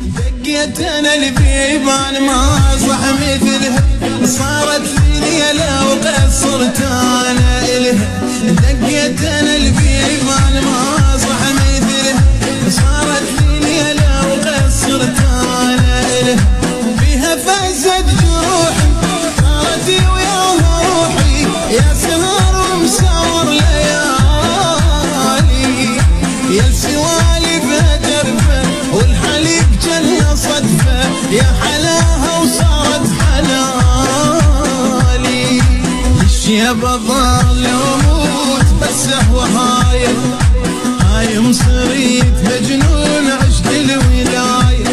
دقيت انا البيبان ما صح مثلها، صارت لي ليلة وقصرت انا الها. دقيت انا البيبان ما صح مثلها، صارت لي ليلة وقصرت انا الها. بها فزت جروحي صارت وياها روحي، يا سهر ومساور ليالي، يا سوالفها دربه والحليب جنة صدفه، يا حلاها وصارت حلالي. الشيب ظل وموت بس هو هايم صريت مجنون عشق الولايه.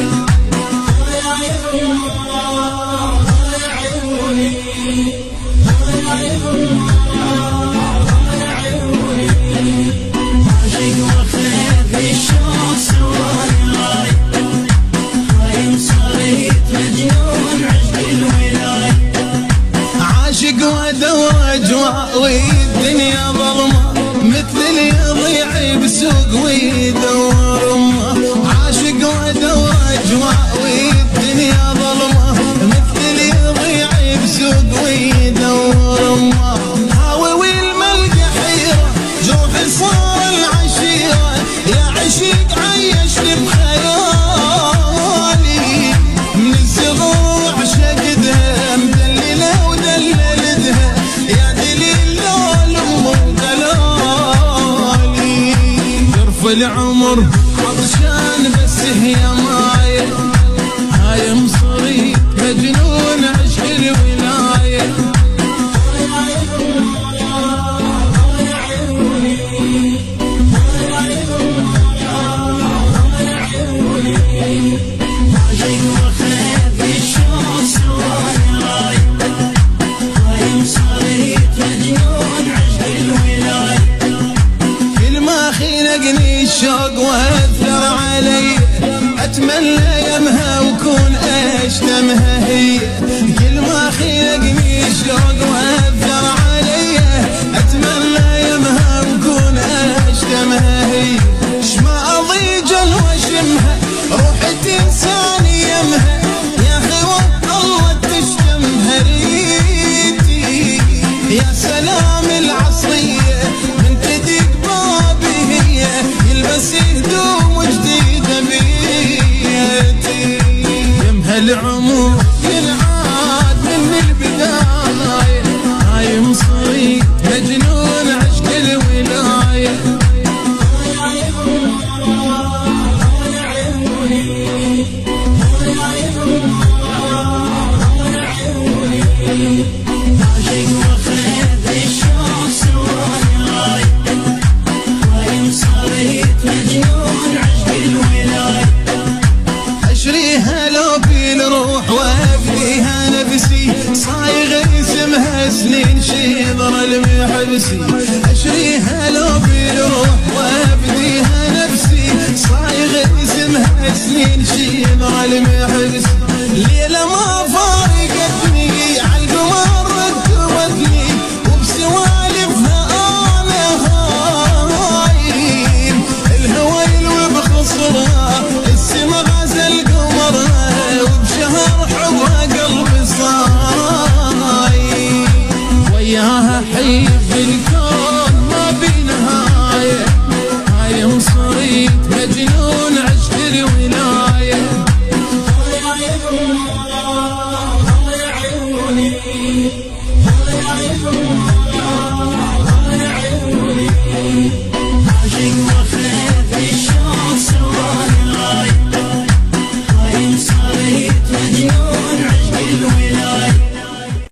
عاشق ودور اجواء والدنيا ظلمه، مثل اللي يضيع بسوق ويدور امه. عاشق ودور اجواء والدنيا ظلمه، مثل اللي يضيع بسوق ويدور امه. هاوي والملقى حيره جروحي صار العشيره، يا عشيق عيشني بخيالي. من الصغر عشقتها مدلله ودللتها، يا دليل لول ودلالي. طرف العمر عطشان بس هي مايه، هايم صريت مجنون عشق الولايه. الشوق واثر علي، اتمنى يمها وكون اشتمها هي. كل ما خلقني الشوق واثر علي، اتمنى يمها وكون اشتمها هي. شما اضيج واشمها روحي تنساني يمها، يا خوف الله تشتمها ريتي. يا سلام العصريه من تدق بابي هي، يلبس هدوم جديدة بيتي. يمها العمر ينعاد من البداية، هايم صريت مجنون عشق الولاية. اشريها لو بالروح وافديها نفسي، صايغ اسمها سنين شيضر المحبسي. اشريها لو بالروح وافديها نفسي، صايغ اسمها سنين شيضر المحبسي. ليلة ما فارقتني عالقمر